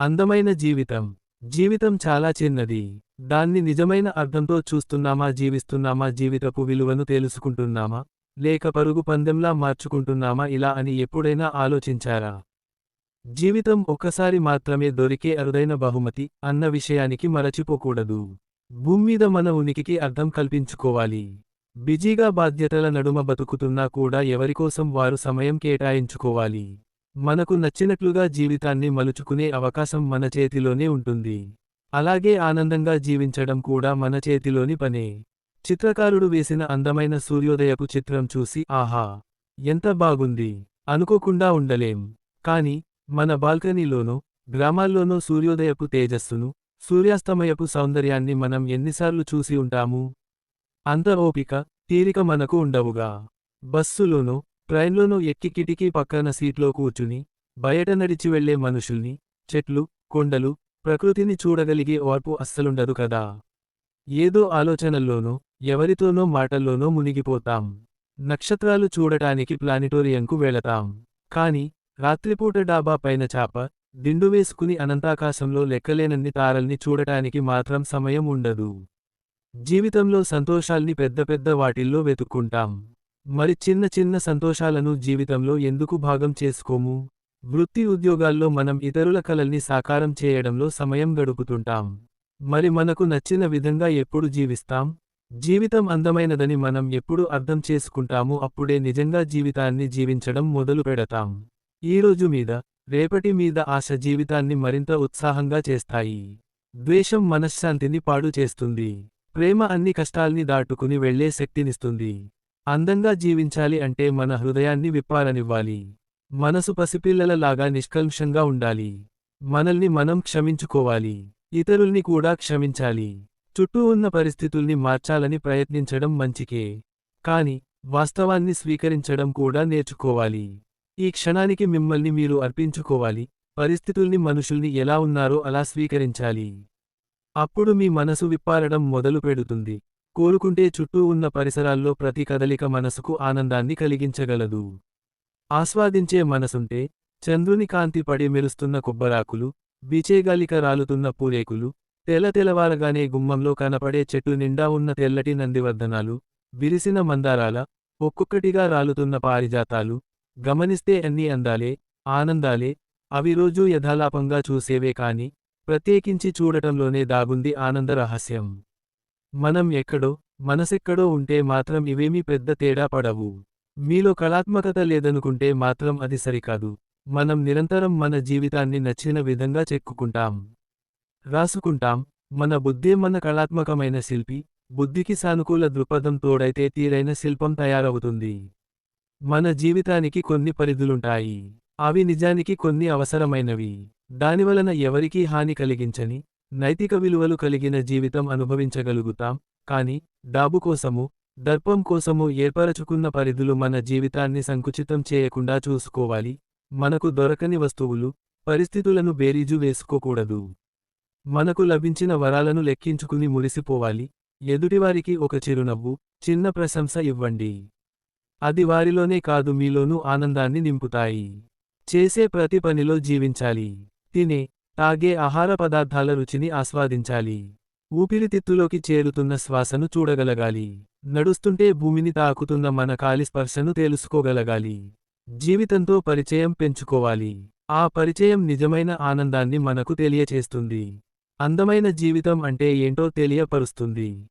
అందమైన జీవితం. జీవితం చాలా చిన్నది. దాన్ని నిజమైన అర్థంతో చూస్తున్నామా, జీవిస్తున్నామా, జీవితపు విలువను తెలుసుకుంటున్నామా, లేక పరుగు పందెంలా మార్చుకుంటున్నామా ఇలా అని ఎప్పుడైనా ఆలోచించారా? జీవితం ఒక్కసారి మాత్రమే దొరికే అరుదైన బహుమతి అన్న విషయానికి మరచిపోకూడదు. భూమ్మీద మన ఉనికికి అర్థం కల్పించుకోవాలి. బిజీగా బాధ్యతల నడుమ బతుకుతున్నా కూడా ఎవరికోసం వారు సమయం కేటాయించుకోవాలి. మనకు నచ్చినట్లుగా జీవితాన్ని మలుచుకునే అవకాశం మన చేతిలోనే ఉంటుంది. అలాగే ఆనందంగా జీవించడం కూడా మన చేతిలోని పనే. చిత్రకారుడు వేసిన అందమైన సూర్యోదయపు చిత్రం చూసి ఆహా, ఎంత బాగుంది అనుకోకుండా ఉండలేం. కాని మన బాల్కనీలోనో గ్రామాల్లోనో సూర్యోదయపు తేజస్సును, సూర్యాస్తమయపు సౌందర్యాన్ని మనం ఎన్నిసార్లు చూసి ఉంటాము? అంత ఓపిక, తీరిక మనకు ఉండవుగా. బస్సులోనో ట్రైన్లోనో ఎక్కి కిటికీ పక్కన సీట్లో కూర్చుని బయట నడిచి వెళ్లే మనుషుల్ని, చెట్లు, కొండలు, ప్రకృతిని చూడగలిగే ఓర్పు అస్సలుండదు కదా. ఏదో ఆలోచనల్లోనో ఎవరితోనో మాటల్లోనో మునిగిపోతాం. నక్షత్రాలు చూడటానికి ప్లానిటోరియంకు వెళతాం. కాని రాత్రిపూట డాబా పైన చాప దిండు వేసుకుని అనంతాకాశంలో లెక్కలేనన్ని తారల్ని చూడటానికి మాత్రం సమయం ఉండదు. జీవితంలో సంతోషాల్ని పెద్ద పెద్ద వాటిల్లో వెతుక్కుంటాం. మరి చిన్న చిన్న సంతోషాలను జీవితంలో ఎందుకు భాగం చేసుకోము? వృత్తి ఉద్యోగాల్లో మనం ఇతరుల కలల్ని సాకారం చేయడంలో సమయం గడుపుతుంటాం. మరి మనకు నచ్చిన విధంగా ఎప్పుడు జీవిస్తాం? జీవితం అందమైనదని మనం ఎప్పుడు అర్థం చేసుకుంటామో అప్పుడే నిజంగా జీవితాన్ని జీవించడం మొదలు పెడతాం. ఈరోజు మీద, రేపటి మీద ఆశ జీవితాన్ని మరింత ఉత్సాహంగా చేస్తాయి. ద్వేషం మనశ్శాంతిని పాడు చేస్తుంది. ప్రేమ అన్ని కష్టాల్ని దాటుకుని వెళ్లే శక్తినిస్తుంది. అందంగా జీవించాలి అంటే మన హృదయాన్ని విప్పారనివ్వాలి. మనసు పసిపిల్లల లాగా నిష్కల్మషంగా ఉండాలి. మనల్ని మనం క్షమించుకోవాలి. ఇతరుల్ని కూడా క్షమించాలి. చుట్టూ ఉన్న పరిస్థితుల్ని మార్చాలని ప్రయత్నించడం మంచికే. కాని వాస్తవాన్ని స్వీకరించడం కూడా నేర్చుకోవాలి. ఈ క్షణానికి మిమ్మల్ని మీరు అర్పించుకోవాలి. పరిస్థితుల్ని, మనుషుల్ని ఎలా ఉన్నారో అలా స్వీకరించాలి. అప్పుడు మీ మనసు విప్పారడం మొదలు పెడుతుంది. కోరుకుంటే చుట్టూ ఉన్న పరిసరాల్లో ప్రతి కదలిక మనసుకు ఆనందాన్ని కలిగించగలదు. ఆస్వాదించే మనసుంటే చంద్రుని కాంతి పడి మెరుస్తున్న కొబ్బరాకులు, బీచేగాలిక రాలుతున్న పూరేకులు, తెల్లవారగానే గుమ్మంలో కనపడే చెట్టు నిండా ఉన్న తెల్లటి నందివర్ధనాలు, విరిసిన మందారాల, ఒక్కొక్కటిగా రాలుతున్న పారిజాతాలు, గమనిస్తే అన్నీ అందాలే, ఆనందాలే. అవి రోజూ యథాలాపంగా చూసేవే కాని ప్రత్యేకించి చూడటంలోనే దాగుంది ఆనంద రహస్యం. మనం ఎక్కడో, మనసెక్కడో ఉంటే మాత్రం ఇవేమీ పెద్ద తేడా పడవు. మీలో కళాత్మకత లేదనుకుంటే మాత్రం అది సరికాదు. మనం నిరంతరం మన జీవితాన్ని నచ్చిన విధంగా చెక్కుకుంటాం, రాసుకుంటాం. మన బుద్ధే మన కళాత్మకమైన శిల్పి. బుద్ధికి సానుకూల దృక్పథం తోడైతే తీరైన శిల్పం తయారవుతుంది. మన జీవితానికి కొన్ని పరిధులుంటాయి. అవి నిజానికి కొన్ని అవసరమైనవి. దానివలన ఎవరికీ హాని కలిగించని, నైతిక విలువలు కలిగిన జీవితం అనుభవించగలుగుతాం. కాని డాబు కోసమో, దర్పం కోసమో ఏర్పరచుకున్న పరిధులు మన జీవితాన్ని సంకుచితం చేయకుండా చూసుకోవాలి. మనకు దొరకని వస్తువులు, పరిస్థితులను బేరీజు వేసుకోకూడదు. మనకు లభించిన వరాలను లెక్కించుకుని మురిసిపోవాలి. ఎదుటివారికి ఒక చిరునవ్వు, చిన్న ప్రశంస ఇవ్వండి. అది వారిలోనే కాదు మీలోనూ ఆనందాన్ని నింపుతాయి. చేసే ప్రతి పనిలో జీవించాలి. తినే, తాగే ఆహార పదార్థాల రుచిని ఆస్వాదించాలి. ఊపిరితిత్తులోకి చేరుతున్న శ్వాసను చూడగలగాలి. నడుస్తుంటే భూమిని తాకుతున్న మన కాలి స్పర్శను తెలుసుకోగలగాలి. జీవితంతో పరిచయం పెంచుకోవాలి. ఆ పరిచయం నిజమైన ఆనందాన్ని మనకు తెలియచేస్తుంది. అందమైన జీవితం అంటే ఏంటో తెలియపరుస్తుంది.